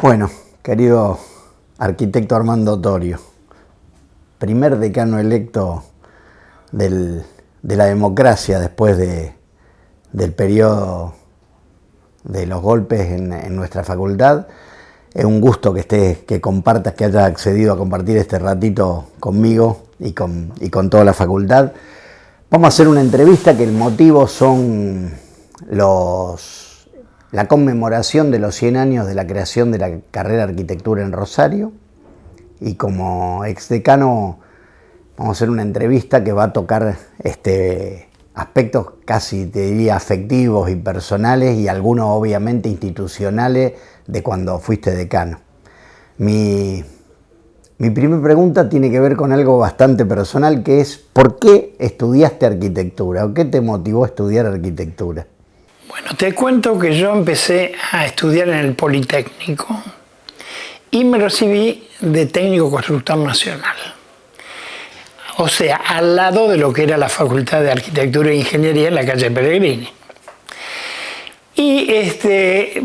Bueno, querido arquitecto Armando Torio, primer decano electo de la democracia después del periodo de los golpes en nuestra facultad. Es un gusto que compartas, que hayas accedido a compartir este ratito conmigo y con toda la facultad. Vamos a hacer una entrevista que el motivo son la conmemoración de los 100 años de la creación de la carrera de arquitectura en Rosario, y como exdecano vamos a hacer una entrevista que va a tocar aspectos casi, te diría, afectivos y personales, y algunos obviamente institucionales de cuando fuiste decano. Mi primera pregunta tiene que ver con algo bastante personal, que es ¿por qué estudiaste arquitectura? ¿O qué te motivó a estudiar arquitectura? Bueno, te cuento que yo empecé a estudiar en el Politécnico y me recibí de técnico constructor nacional. O sea, al lado de lo que era la Facultad de Arquitectura e Ingeniería en la calle Pellegrini. Y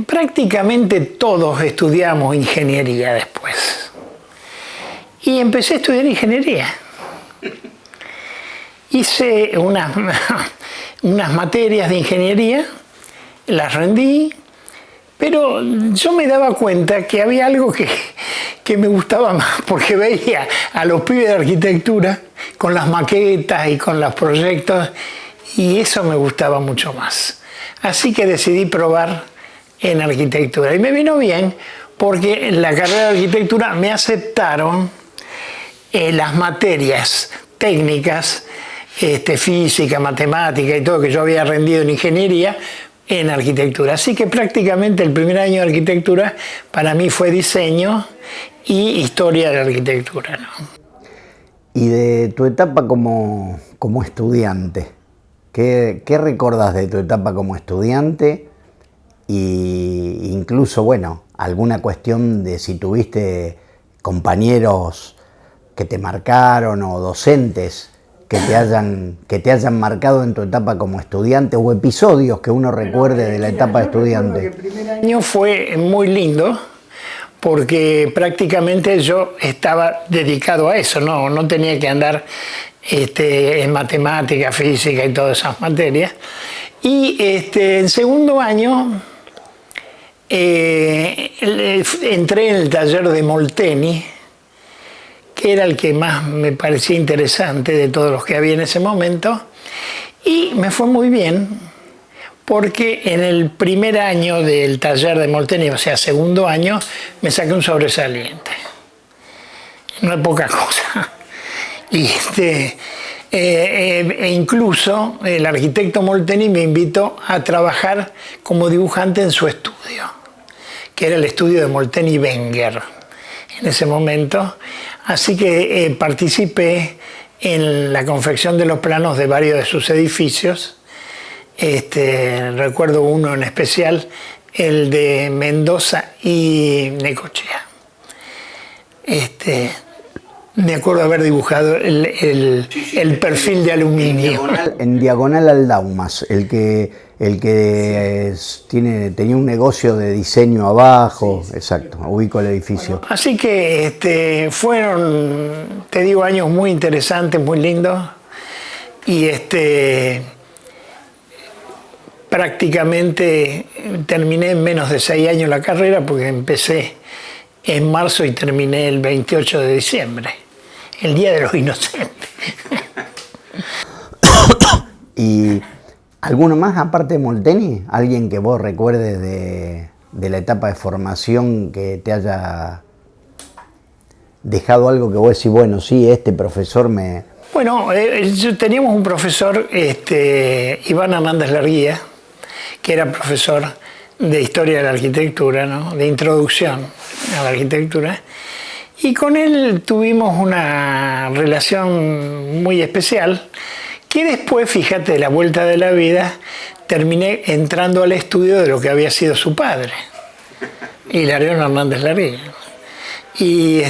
prácticamente todos estudiamos ingeniería después. Y empecé a estudiar ingeniería. Hice unas materias de ingeniería, las rendí, pero yo me daba cuenta que había algo que me gustaba más, porque veía a los pibes de arquitectura con las maquetas y con los proyectos, y eso me gustaba mucho más. Así que decidí probar en arquitectura. Y me vino bien, porque en la carrera de arquitectura me aceptaron las materias técnicas, física, matemática y todo que yo había rendido en ingeniería, en arquitectura. Así que prácticamente el primer año de arquitectura para mí fue diseño y historia de la arquitectura, ¿no? Y de tu etapa como estudiante, ¿qué recordás de tu etapa como estudiante? Y incluso, bueno, alguna cuestión de si tuviste compañeros que te marcaron o docentes que te hayan marcado en tu etapa como estudiante, o episodios que uno recuerde de la etapa de estudiante. El primer año fue muy lindo porque prácticamente yo estaba dedicado a eso, no tenía que andar en matemática, física y todas esas materias. Y en segundo año entré en el taller de Molteni, que era el que más me parecía interesante de todos los que había en ese momento, y me fue muy bien porque en el primer año del taller de Molteni, o sea, segundo año, me saqué un sobresaliente. No es poca cosa. Y incluso el arquitecto Molteni me invitó a trabajar como dibujante en su estudio, que era el estudio de Molteni Wenger en ese momento. Así que participé en la confección de los planos de varios de sus edificios. Recuerdo uno en especial, el de Mendoza y Necochea. Me acuerdo haber dibujado el perfil de aluminio. En diagonal al Daumas, el que tenía un negocio de diseño abajo, sí. Exacto, ubico el edificio. Así que fueron, te digo, años muy interesantes, muy lindos, y prácticamente terminé en menos de 6 años la carrera, porque empecé en marzo y terminé el 28 de diciembre, el Día de los Inocentes. ¿Y alguno más aparte de Molteni? ¿Alguien que vos recuerdes de la etapa de formación que te haya dejado algo que vos decís, bueno, sí, este profesor me... Bueno, teníamos un profesor, Iván Hernández Larguía, que era profesor de Historia de la Arquitectura, ¿no? De Introducción a la Arquitectura, y con él tuvimos una relación muy especial, que después, fíjate, de la vuelta de la vida, terminé entrando al estudio de lo que había sido su padre, Hilarión Hernández Larguía. Y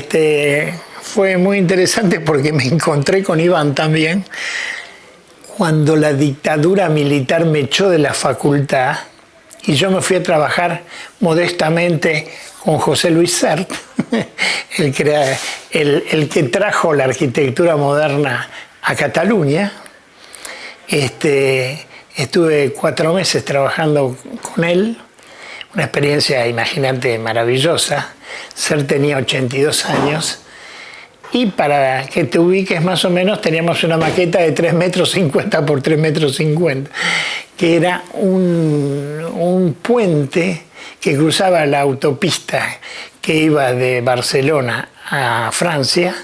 fue muy interesante porque me encontré con Iván también cuando la dictadura militar me echó de la facultad y yo me fui a trabajar modestamente con José Luis Sert, el que trajo la arquitectura moderna a Cataluña. Estuve 4 meses trabajando con él, una experiencia, imagínate, maravillosa. Sert tenía 82 años. Y para que te ubiques más o menos, teníamos una maqueta de 3,50 metros por 3,50 metros, que era un puente que cruzaba la autopista que iba de Barcelona a Francia,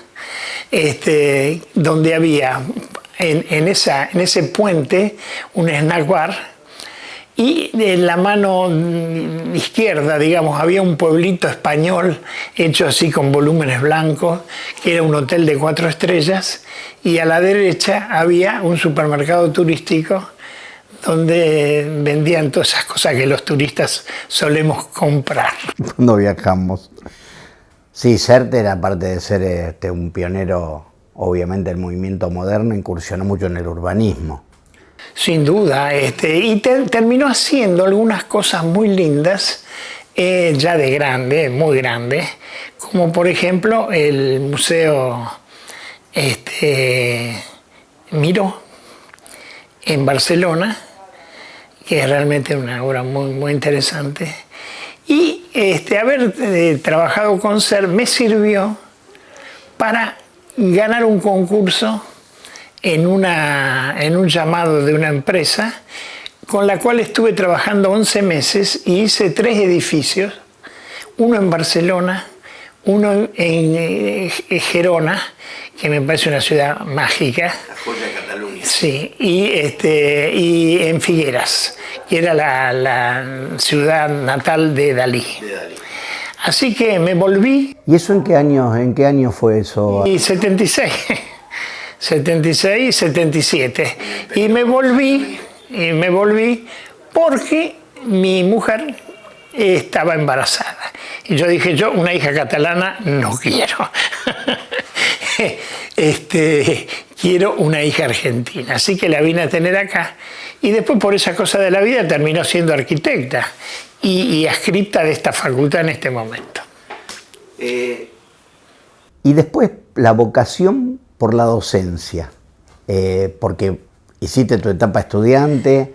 donde había en ese puente un snack bar. Y en la mano izquierda, digamos, había un pueblito español hecho así con volúmenes blancos, que era un hotel de 4 estrellas, y a la derecha había un supermercado turístico donde vendían todas esas cosas que los turistas solemos comprar. Cuando viajamos. Sí, Sert era, aparte de ser un pionero, obviamente, del movimiento moderno, incursionó mucho en el urbanismo. Sin duda, y terminó haciendo algunas cosas muy lindas, ya de grande, muy grande, como por ejemplo el Museo Miró en Barcelona, que es realmente una obra muy, muy interesante. Y haber trabajado con Sert me sirvió para ganar un concurso en un llamado de una empresa con la cual estuve trabajando 11 meses y hice 3 edificios, uno en Barcelona, uno en Gerona, que me parece una ciudad mágica. La joya de Cataluña. Sí, y en Figueras, que era la ciudad natal de Dalí. Así que me volví. ¿Y eso en qué año fue eso? Y 76. 76, 77. Y me volví porque mi mujer estaba embarazada. Y yo dije, yo una hija catalana no quiero. Quiero una hija argentina. Así que la vine a tener acá. Y después, por esa cosa de la vida, terminó siendo arquitecta y adscripta de esta facultad en este momento. Y después, la vocación por la docencia, porque hiciste tu etapa estudiante,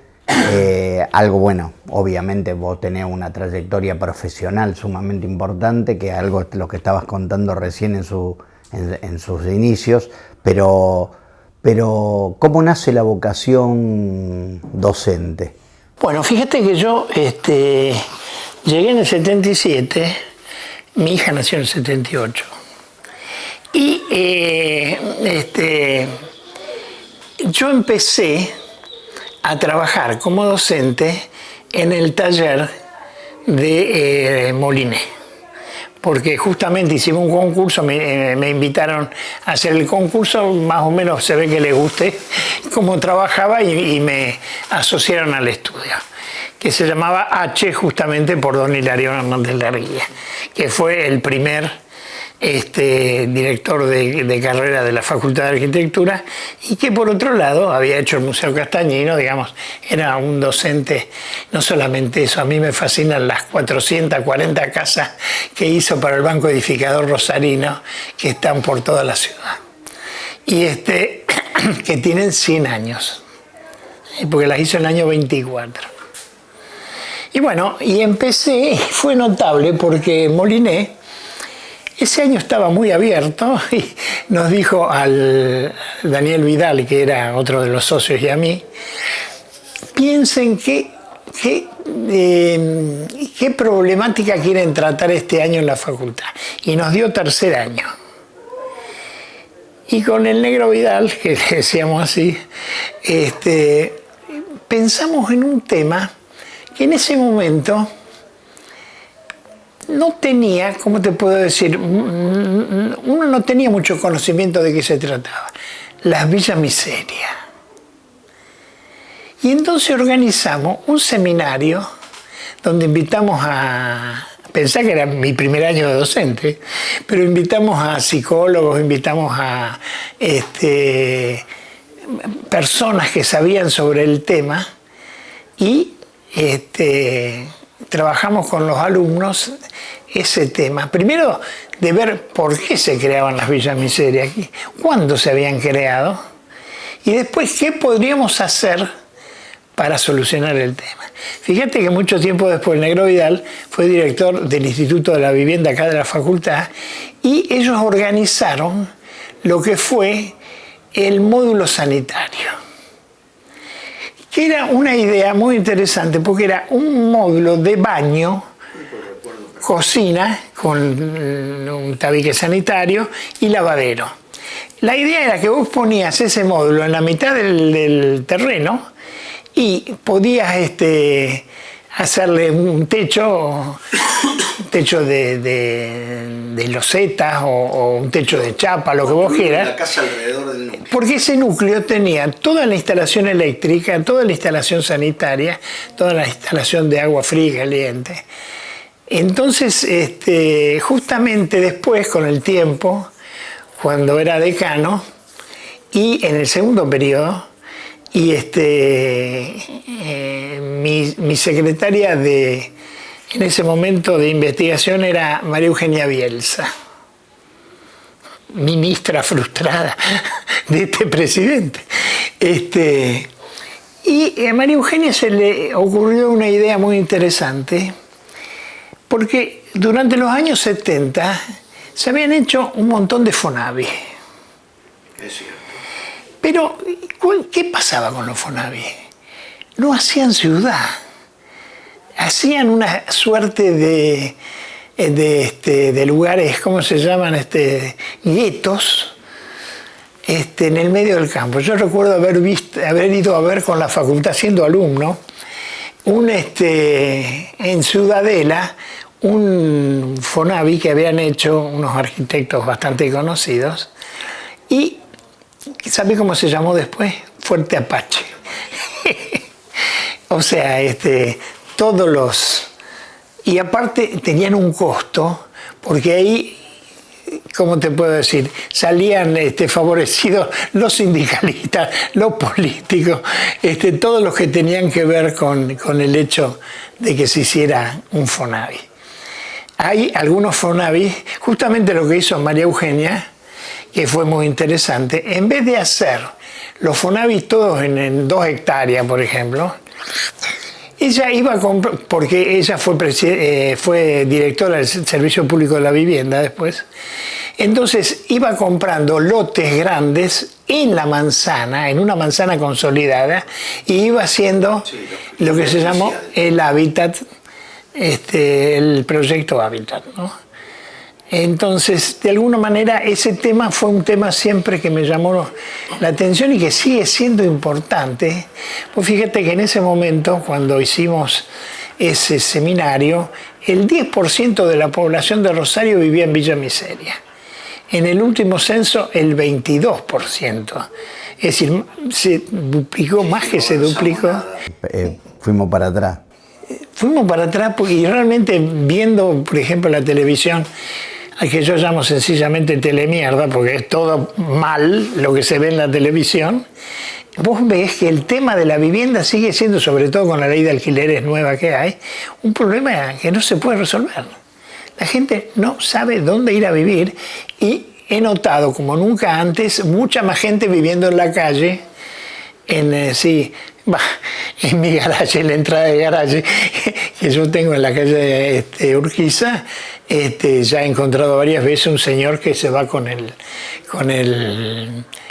algo bueno, obviamente vos tenés una trayectoria profesional sumamente importante, que algo es lo que estabas contando recién en sus inicios, pero ¿cómo nace la vocación docente? Bueno, fíjate que yo llegué en el 77, mi hija nació en el 78. Y yo empecé a trabajar como docente en el taller de Moliné, porque justamente hicimos un concurso, me invitaron a hacer el concurso, más o menos se ve que les gusté cómo trabajaba y me asociaron al estudio, que se llamaba H justamente por don Hilario Hernández Larguía, que fue el primer director de carrera de la Facultad de Arquitectura y que por otro lado había hecho el Museo Castañino, digamos, era un docente. No solamente eso, a mí me fascinan las 440 casas que hizo para el Banco Edificador Rosarino, que están por toda la ciudad y que tienen 100 años, porque las hizo en el año 24. Y bueno, y empecé, fue notable porque Moliné ese año estaba muy abierto y nos dijo al Daniel Vidal, que era otro de los socios, y a mí, piensen qué problemática quieren tratar este año en la facultad. Y nos dio 3er año. Y con el negro Vidal, que decíamos así, pensamos en un tema que en ese momento no tenía, ¿cómo te puedo decir? Uno no tenía mucho conocimiento de qué se trataba. Las villas miserias. Y entonces organizamos un seminario donde invitamos a... Pensá que era mi primer año de docente, pero invitamos a psicólogos, invitamos a personas que sabían sobre el tema y trabajamos con los alumnos ese tema, primero de ver por qué se creaban las villas miseria, cuándo se habían creado, y después qué podríamos hacer para solucionar el tema. Fíjate que mucho tiempo después el Negro Vidal fue director del Instituto de la Vivienda acá de la facultad, y ellos organizaron lo que fue el módulo sanitario, que era una idea muy interesante porque era un módulo de baño, cocina con un tabique sanitario y lavadero. La idea era que vos ponías ese módulo en la mitad del terreno y podías hacerle un techo de losetas o un techo de chapa, lo que vos quieras. La casa alrededor del núcleo. Porque ese núcleo tenía toda la instalación eléctrica, toda la instalación sanitaria, toda la instalación de agua fría y caliente. Entonces, justamente después, con el tiempo, cuando era decano, y en el segundo periodo, y mi secretaria en ese momento de investigación era María Eugenia Bielsa, ministra frustrada de este presidente. Y a María Eugenia se le ocurrió una idea muy interesante, porque durante los años 70 se habían hecho un montón de Fonavi. Es cierto. Pero, ¿qué pasaba con los Fonavi? No hacían ciudad. Hacían una suerte de lugares, ¿cómo se llaman? Guetos, en el medio del campo. Yo recuerdo haber ido a ver con la facultad, siendo alumno, en Ciudadela, un Fonavi que habían hecho unos arquitectos bastante conocidos. Y, ¿sabe cómo se llamó después? Fuerte Apache. O sea, todos los... Y aparte tenían un costo, porque ahí, ¿cómo te puedo decir? Salían favorecidos los sindicalistas, los políticos, todos los que tenían que ver con el hecho de que se hiciera un Fonavi. Hay algunos Fonavi, justamente lo que hizo María Eugenia, que fue muy interesante, en vez de hacer los Fonavi todos en 2 hectáreas, por ejemplo, ella iba a comprar, porque ella fue directora del Servicio Público de la Vivienda después, entonces iba comprando lotes grandes en la manzana, en una manzana consolidada, y iba haciendo lo que se llamó el Hábitat, el proyecto Hábitat, ¿no? Entonces, de alguna manera, ese tema fue un tema siempre que me llamó la atención y que sigue siendo importante. Pues fíjate que en ese momento, cuando hicimos ese seminario, el 10% de la población de Rosario vivía en Villa Miseria. En el último censo, el 22%. Es decir, se duplicó, más que se duplicó. Fuimos para atrás. Fuimos para atrás y realmente viendo, por ejemplo, la televisión, al que yo llamo sencillamente telemierda, porque es todo mal lo que se ve en la televisión, vos ves que el tema de la vivienda sigue siendo, sobre todo con la ley de alquileres nueva que hay, un problema que no se puede resolver. La gente no sabe dónde ir a vivir y he notado, como nunca antes, mucha más gente viviendo en la calle, en mi garaje, en la entrada de garaje que yo tengo en la calle Urquiza, ya he encontrado varias veces un señor que se va con el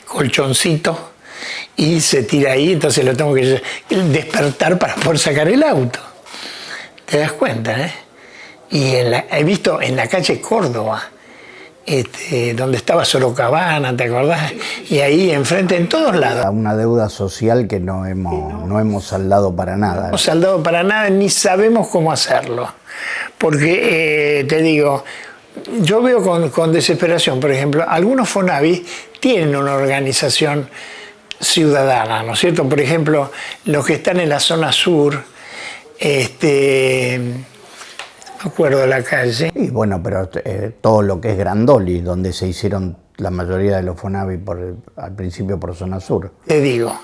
colchoncito y se tira ahí, entonces lo tengo que despertar para poder sacar el auto. ¿Te das cuenta, Y he visto en la calle Córdoba, donde estaba Sorocabana, ¿te acordás? Y ahí enfrente, en todos lados. Una deuda social que no hemos saldado para nada. No hemos saldado para nada, ni sabemos cómo hacerlo. Porque, te digo, yo veo con desesperación, por ejemplo, algunos Fonavi tienen una organización ciudadana, ¿no es cierto? Por ejemplo, los que están en la zona sur, me acuerdo de la calle. Y bueno, pero todo lo que es Grandoli, donde se hicieron la mayoría de los Fonavi al principio por zona sur. Te digo,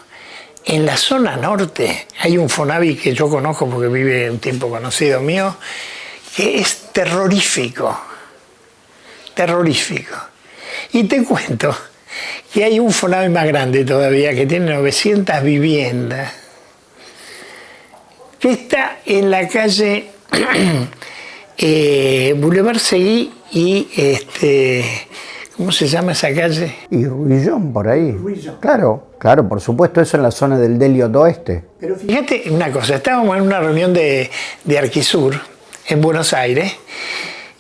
en la zona norte hay un Fonavi que yo conozco porque vive un tiempo conocido mío, que es terrorífico, terrorífico. Y te cuento que hay un Fonavi más grande todavía, que tiene 900 viviendas, que está en la calle Boulevard Seguí y ¿cómo se llama esa calle? Y Ruillón, por ahí. Ruillón. Claro, claro, por supuesto, eso en la zona del Delio Oeste. Pero fíjate una cosa, estábamos en una reunión de Arquisur en Buenos Aires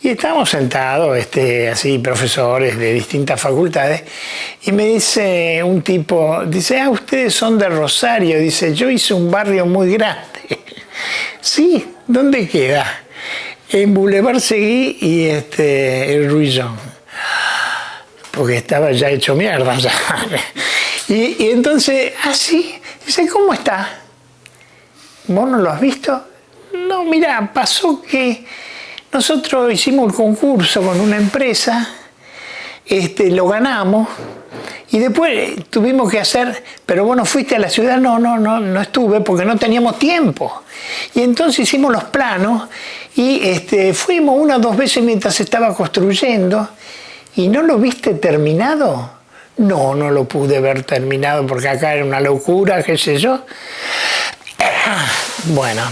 y estábamos sentados, así, profesores de distintas facultades, y me dice un tipo, dice, ustedes son de Rosario, dice, yo hice un barrio muy grande. Sí, ¿dónde queda? En Boulevard Seguí y el Ruillón. Porque estaba ya hecho mierda. Ya. Y entonces, sí, dice, ¿cómo está? ¿Vos no lo has visto? No, mira, pasó que nosotros hicimos el concurso con una empresa, lo ganamos, y después tuvimos que hacer, pero vos no fuiste a la ciudad, no estuve porque no teníamos tiempo. Y entonces hicimos los planos y fuimos 1 o 2 veces mientras se estaba construyendo. ¿Y no lo viste terminado? No lo pude ver terminado porque acá era una locura, qué sé yo. Bueno,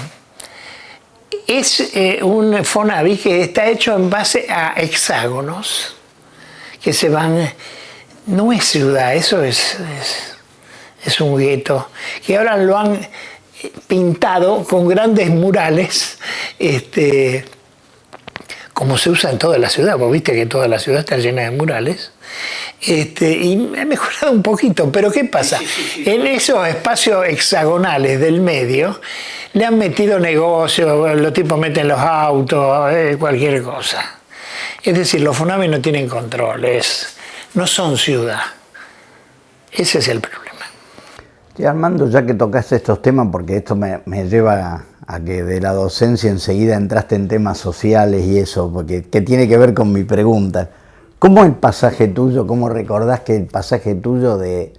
es un Fonavi que está hecho en base a hexágonos que se van. No es ciudad, eso es un gueto, que ahora lo han pintado con grandes murales, como se usa en toda la ciudad. Vos viste que toda la ciudad está llena de murales. Y ha mejorado un poquito, pero ¿qué pasa? En esos espacios hexagonales del medio le han metido negocios, los tipos meten los autos, cualquier cosa. Es decir, los Fonavi no tienen controles, no son ciudad. Ese es el problema. Sí, Armando, ya que tocaste estos temas, porque esto me lleva a que de la docencia enseguida entraste en temas sociales y eso, porque que tiene que ver con mi pregunta. ¿Cómo el pasaje tuyo, cómo recordás que el pasaje tuyo de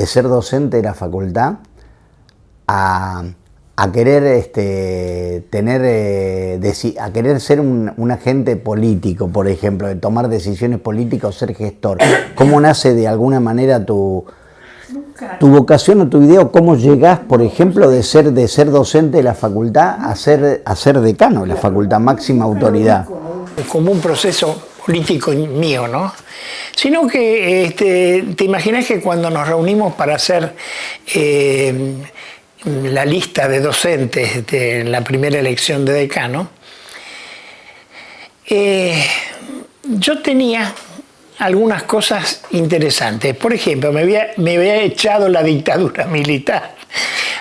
ser docente de la facultad a querer a querer ser un agente político, por ejemplo, de tomar decisiones políticas o ser gestor? ¿Cómo nace de alguna manera tu vocación o tu idea, o cómo llegás, por ejemplo, de ser docente de la facultad a ser decano de la facultad, máxima autoridad? Como un proceso político mío, ¿no? Sino que te imaginas que cuando nos reunimos para hacer la lista de docentes en la primera elección de decano, yo tenía algunas cosas interesantes. Por ejemplo, me había echado la dictadura militar.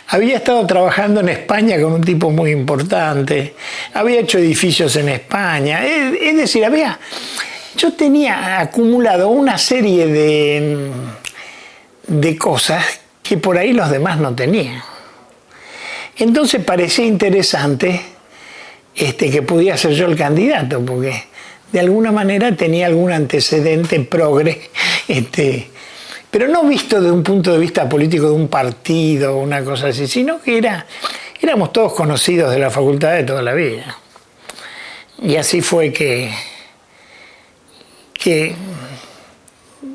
Había estado trabajando en España con un tipo muy importante. Había hecho edificios en España. Es decir, yo tenía acumulado una serie de cosas que por ahí los demás no tenían. Entonces parecía interesante que pudiera ser yo el candidato, porque de alguna manera tenía algún antecedente progre, pero no visto desde un punto de vista político de un partido o una cosa así, sino que éramos todos conocidos de la facultad de toda la vida. Y así fue que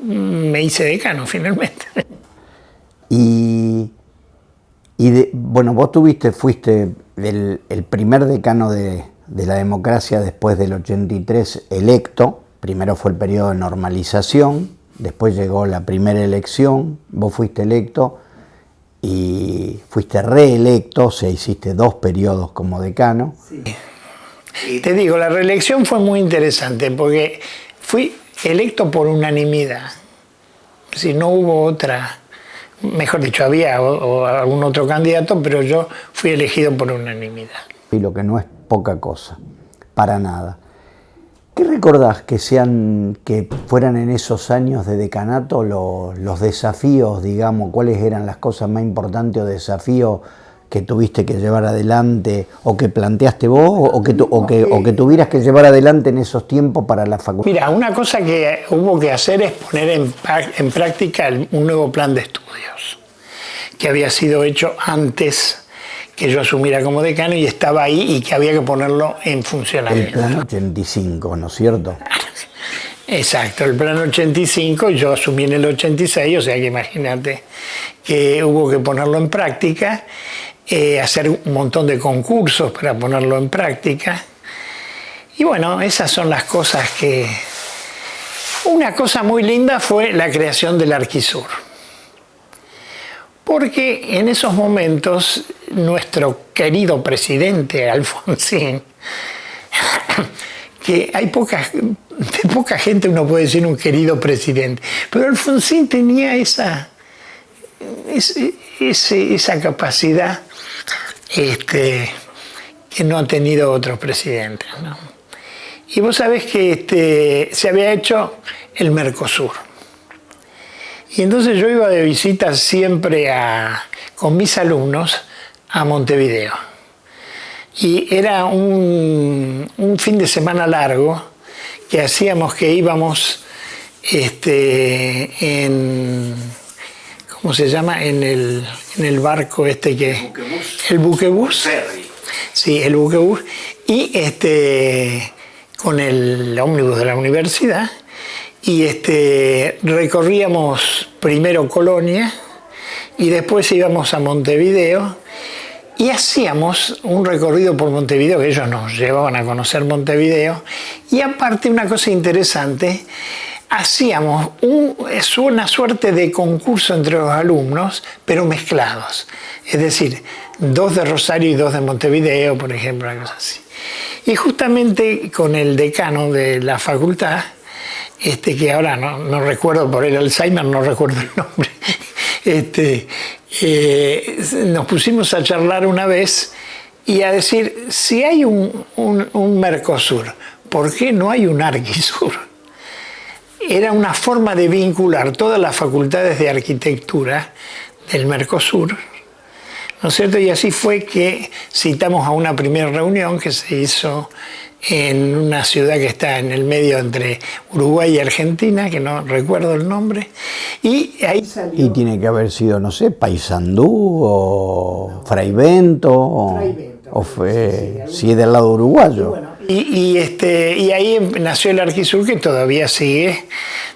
me hice decano finalmente. Bueno, vos fuiste el primer decano de la democracia después del 83 electo. Primero fue el periodo de normalización, después llegó la primera elección, vos fuiste electo y fuiste reelecto, o sea, hiciste 2 periodos como decano. Sí. Te digo, la reelección fue muy interesante porque fui electo por unanimidad. Si no hubo otra, mejor dicho, había algún otro candidato, pero yo fui elegido por unanimidad. Y lo que no es poca cosa, para nada. ¿Qué recordás que fueran en esos años de decanato los desafíos, digamos, cuáles eran las cosas más importantes o desafíos que tuviste que llevar adelante o que planteaste vos o que tuvieras que llevar adelante en esos tiempos para la facultad? Mira, una cosa que hubo que hacer es poner en práctica un nuevo plan de estudios que había sido hecho antes que yo asumiera como decano y estaba ahí y que había que ponerlo en funcionamiento. El plan 85, ¿no es cierto? Exacto, el plan 85, yo asumí en el 86, o sea que imagínate que hubo que ponerlo en práctica, hacer un montón de concursos para ponerlo en práctica. Y bueno, esas son las cosas que... Una cosa muy linda fue la creación del Arquisur. Porque en esos momentos nuestro querido presidente Alfonsín, que hay de poca gente uno puede decir un querido presidente, pero Alfonsín tenía esa capacidad que no han tenido otros presidentes, ¿no? Y vos sabés que se había hecho el Mercosur. Y entonces yo iba de visita siempre con mis alumnos a Montevideo. Y era un fin de semana largo que hacíamos, que íbamos ¿cómo se llama? En el barco que... El buquebús. Sí, el buquebús. Y con el ómnibus de la universidad. Y recorríamos primero Colonia y después íbamos a Montevideo y hacíamos un recorrido por Montevideo, que ellos nos llevaban a conocer Montevideo. Y aparte, una cosa interesante, hacíamos una suerte de concurso entre los alumnos, pero mezclados. Es decir, 2 de Rosario y 2 de Montevideo, por ejemplo, una cosa así. Y justamente con el decano de la facultad, que ahora no recuerdo, por el Alzheimer no recuerdo el nombre, nos pusimos a charlar una vez y a decir, si hay un Mercosur, ¿por qué no hay un Arquisur? Era una forma de vincular todas las facultades de arquitectura del Mercosur, ¿no es cierto? Y así fue que citamos a una primera reunión que se hizo en una ciudad que está en el medio entre Uruguay y Argentina, que no recuerdo el nombre, y ahí salió... Y tiene que haber sido, no sé, Paysandú o Fraivento, o fue, si es del lado uruguayo. Y ahí nació el Arquisur, que todavía sigue,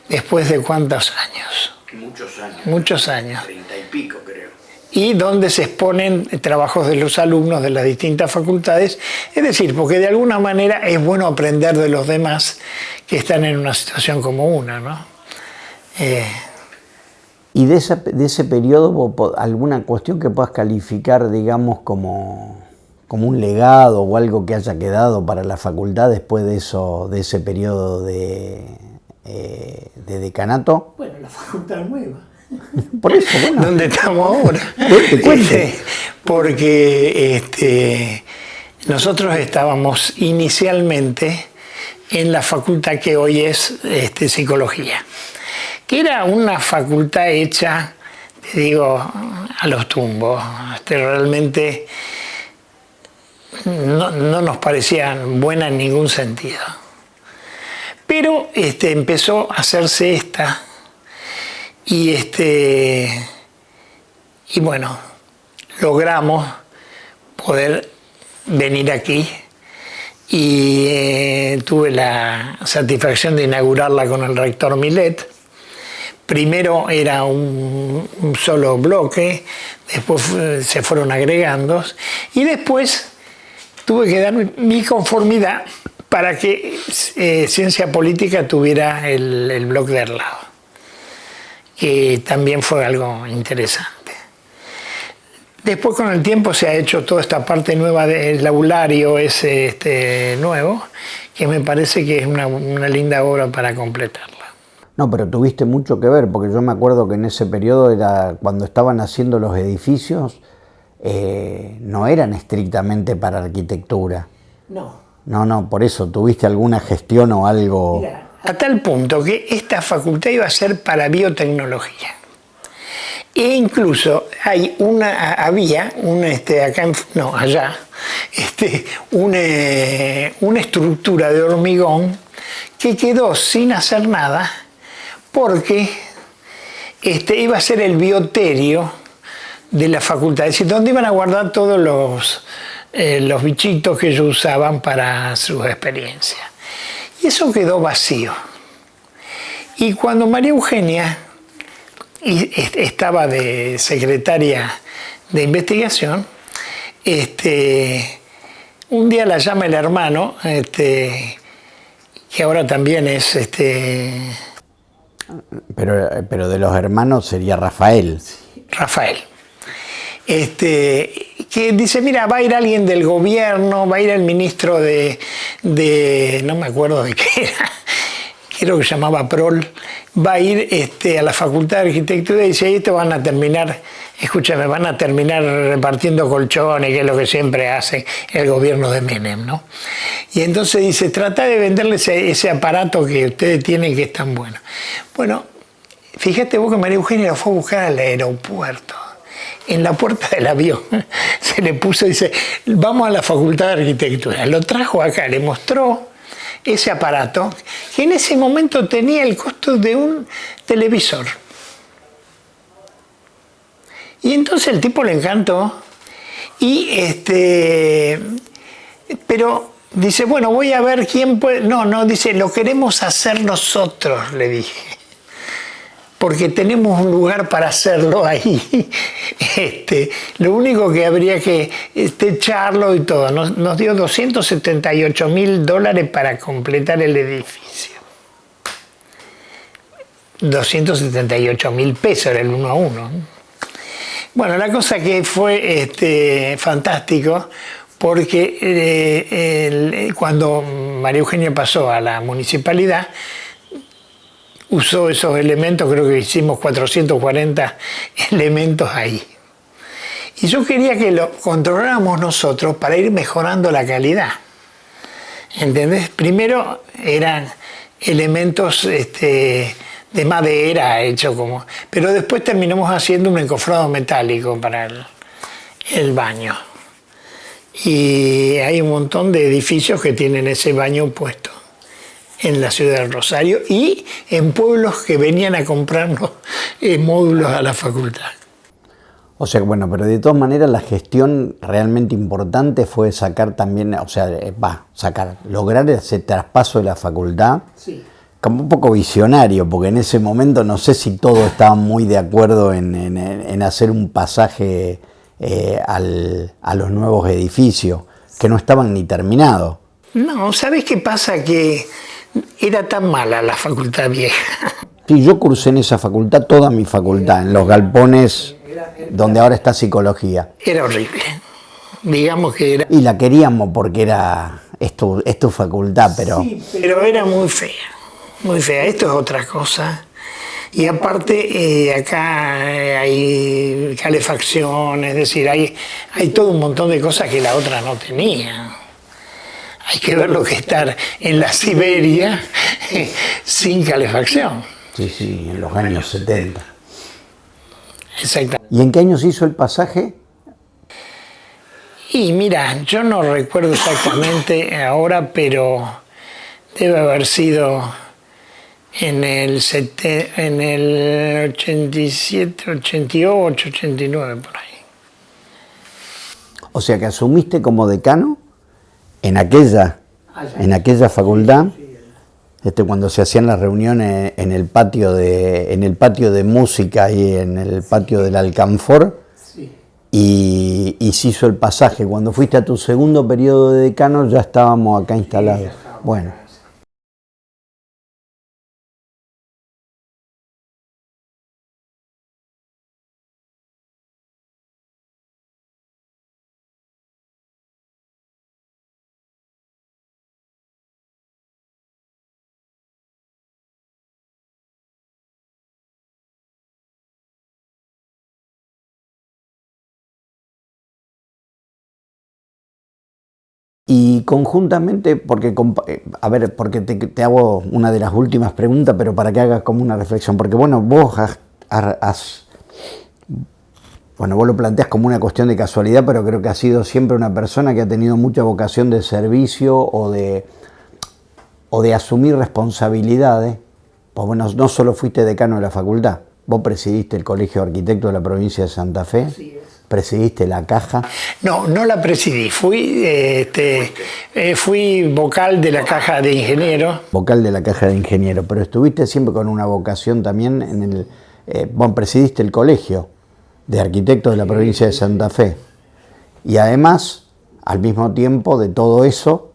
después de ¿cuántos años? Muchos años. Muchos años. 30 y pico, creo. Y donde se exponen trabajos de los alumnos de las distintas facultades, es decir, porque de alguna manera es bueno aprender de los demás que están en una situación como una, ¿no? ¿Y de ese periodo alguna cuestión que puedas calificar, digamos, como un legado o algo que haya quedado para la facultad después de ese periodo de decanato? Bueno, la facultad nueva. Por eso, bueno. ¿Dónde estamos ahora? Porque nosotros estábamos inicialmente en la facultad que hoy es psicología, que era una facultad hecha, te digo, a los tumbos. Realmente no nos parecía buena en ningún sentido. Pero empezó a hacerse esta. Y bueno, logramos poder venir aquí y tuve la satisfacción de inaugurarla con el rector Milet. Primero era un solo bloque, después se fueron agregando y después tuve que dar mi conformidad para que Ciencia Política tuviera el bloque de al lado, que también fue algo interesante. Después, con el tiempo, se ha hecho toda esta parte nueva del aulario nuevo, que me parece que es una linda obra para completarla. No, pero tuviste mucho que ver, porque yo me acuerdo que en ese periodo, era cuando estaban haciendo los edificios, no eran estrictamente para arquitectura. No, por eso, ¿tuviste alguna gestión o algo? Mira, a tal punto que esta facultad iba a ser para biotecnología. E incluso había una estructura de hormigón que quedó sin hacer nada porque iba a ser el bioterio de la facultad, es decir, donde iban a guardar todos los bichitos que ellos usaban para sus experiencias. Y eso quedó vacío. Y cuando María Eugenia estaba de secretaria de investigación, un día la llama el hermano, que ahora también es... Pero de los hermanos sería Rafael. Rafael. Que dice, mira, va a ir alguien del gobierno, va a ir el ministro de no me acuerdo de qué era, creo que se llamaba Prol, va a ir a la Facultad de Arquitectura y dice, ahí te van a terminar, escúchame, van a terminar repartiendo colchones, que es lo que siempre hace el gobierno de Menem, ¿no? Y entonces dice, trata de venderles ese aparato que ustedes tienen que es tan bueno. Bueno, fíjate vos que María Eugenia lo fue a buscar al aeropuerto. En la puerta del avión se le puso y dice, vamos a la Facultad de Arquitectura. Lo trajo acá, le mostró ese aparato que en ese momento tenía el costo de un televisor. Y entonces el tipo le encantó pero dice, bueno, voy a ver quién puede... No, dice, lo queremos hacer nosotros, le dije. Porque tenemos un lugar para hacerlo ahí. Lo único que habría que echarlo y todo. Nos dio $278.000 para completar el edificio. 278.000 pesos era el 1 a 1. Bueno, la cosa que fue fantástico, porque cuando María Eugenia pasó a la municipalidad, usó esos elementos, creo que hicimos 440 elementos ahí. Y yo quería que lo controláramos nosotros para ir mejorando la calidad. ¿Entendés? Primero eran elementos de madera hecho como... Pero después terminamos haciendo un encofrado metálico para el baño. Y hay un montón de edificios que tienen ese baño puesto en la ciudad del Rosario y en pueblos que venían a comprarnos módulos a la facultad. O sea, bueno, pero de todas maneras la gestión realmente importante fue sacar también, lograr ese traspaso de la facultad, sí, como un poco visionario, porque en ese momento no sé si todos estaban muy de acuerdo en hacer un pasaje a los nuevos edificios, que no estaban ni terminados. No, ¿sabes qué pasa? Que era tan mala la facultad vieja. Sí, yo cursé en esa facultad, toda mi facultad, en los galpones donde ahora está psicología. Era horrible, digamos que era... Y la queríamos porque es tu facultad, pero... Sí, pero era muy fea, muy fea. Esto es otra cosa. Y aparte acá hay calefacción, es decir, hay todo un montón de cosas que la otra no tenía. Hay que ver lo que es estar en la Siberia sin calefacción. Sí, en los años 70. Exacto. ¿Y en qué años hizo el pasaje? Y mira, yo no recuerdo exactamente ahora, pero debe haber sido en el 87, 88, 89, por ahí. O sea que asumiste como decano en aquella facultad, cuando se hacían las reuniones en el patio de música y en el patio del Alcanfor, sí, y se hizo el pasaje. Cuando fuiste a tu segundo periodo de decano ya estábamos acá instalados. Sí, bueno. Y conjuntamente, porque te hago una de las últimas preguntas, pero para que hagas como una reflexión, porque bueno, vos vos lo planteas como una cuestión de casualidad, pero creo que has sido siempre una persona que ha tenido mucha vocación de servicio o de asumir responsabilidades. Pues bueno, no solo fuiste decano de la facultad, Vos presidiste el Colegio de Arquitectos de la provincia de Santa Fe. Así es. Presidiste la Caja. No, no la presidí. Fui vocal de la Caja de Ingenieros. Vocal de la Caja de Ingenieros, pero estuviste siempre con una vocación también en el... vos presidiste el Colegio de Arquitectos de la provincia de Santa Fe. Y además, al mismo tiempo de todo eso,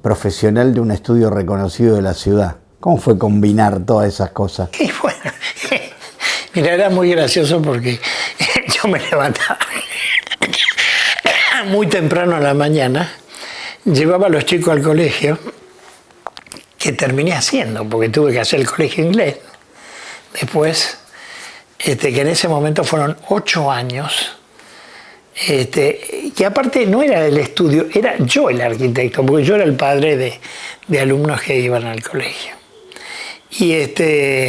profesional de un estudio reconocido de la ciudad. ¿Cómo fue combinar todas esas cosas? Y bueno, mira, era muy gracioso porque yo me levantaba muy temprano a la mañana, llevaba a los chicos al colegio, que terminé haciendo, porque tuve que hacer el colegio inglés. Después, que en ese momento fueron 8 años, que aparte no era el estudio, era yo el arquitecto, porque yo era el padre de alumnos que iban al colegio. Y